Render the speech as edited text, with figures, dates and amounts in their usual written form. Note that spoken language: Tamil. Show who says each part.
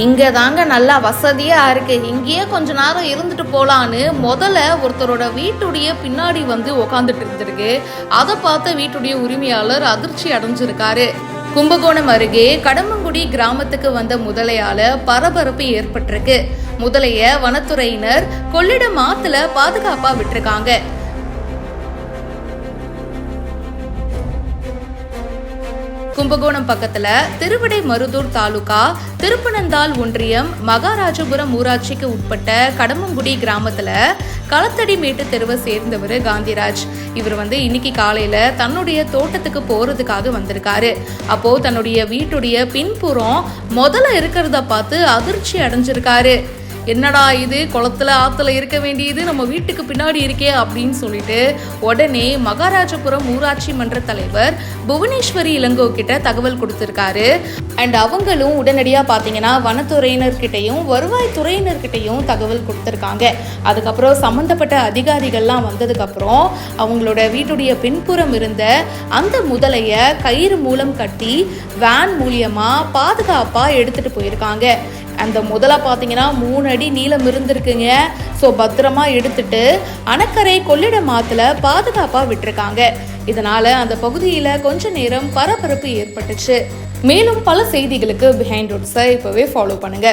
Speaker 1: இங்கே தாங்க நல்லா வசதியாக இருக்குது, இங்கேயே கொஞ்ச நேரம் இருந்துட்டு போகலான்னு முதல்ல ஒருத்தரோட வீட்டுடைய பின்னாடி வந்து உக்காந்துட்டு இருந்திருக்கு. அதை பார்த்த வீட்டுடைய உரிமையாளர் அதிர்ச்சி அடைஞ்சிருக்காரு. கும்பகோணம் அருகே கடம்பங்குடி கிராமத்துக்கு வந்த முதலையால பரபரப்பு ஏற்பட்டிருக்கு. முதலைய வனத்துறையினர் கொள்ளிடம் ஆத்துல பாதுகாப்பா விட்டுருக்காங்க. கும்பகோணம் பக்கத்துல திருவிடைமருதூர் தாலுகா திருப்பனந்தாள் ஒன்றியம் மகாராஜபுரம் ஊராட்சிக்கு உட்பட்ட கடம்பங்குடி கிராமத்துல களத்தடி மேட்டு தெருவை சேர்ந்தவர் காந்திராஜ். இவர் இன்னைக்கு காலையில தன்னுடைய தோட்டத்துக்கு போறதுக்காக வந்திருக்காரு. அப்போ தன்னுடைய வீட்டுடைய பின்புறம் முதல்ல இருக்கிறத பார்த்து அதிர்ச்சி அடைஞ்சிருக்காரு. என்னடா இது, குளத்துல ஆத்துல இருக்க வேண்டியது நம்ம வீட்டுக்கு பின்னாடி இருக்கே அப்படின்னு சொல்லிட்டு உடனே மகாராஜபுரம் ஊராட்சி மன்ற தலைவர் புவனேஸ்வரி இளங்கோ கிட்ட தகவல் கொடுத்திருக்காரு. அண்ட் அவங்களும் உடனடியா பாத்தீங்கன்னா வனத்துறையினர்கிட்டையும் வருவாய் துறையினர்கிட்டையும் தகவல் கொடுத்திருக்காங்க. அதுக்கப்புறம் சம்பந்தப்பட்ட அதிகாரிகள்லாம் வந்ததுக்கு அப்புறம் அவங்களோட வீட்டுடைய பின்புறம் இருந்த அந்த முதலைய கயிறு மூலம் கட்டி வேன் மூலியமா பாதுகாப்பா எடுத்துட்டு போயிருக்காங்க. அந்த முதலை பார்த்தீங்கன்னா 3 அடி நீளம் இருந்திருக்குங்க. ஸோ பத்திரமா எடுத்துட்டு அணக்கரை கொள்ளிடம் ஆத்துல பாதுகாப்பாக விட்டுருக்காங்க. இதனால அந்த பகுதியில் கொஞ்ச நேரம் பரபரப்பு ஏற்பட்டுச்சு. மேலும் பல செய்திகளுக்கு பிஹைண்ட் ரூட்ஸை இப்போவே ஃபாலோ பண்ணுங்க.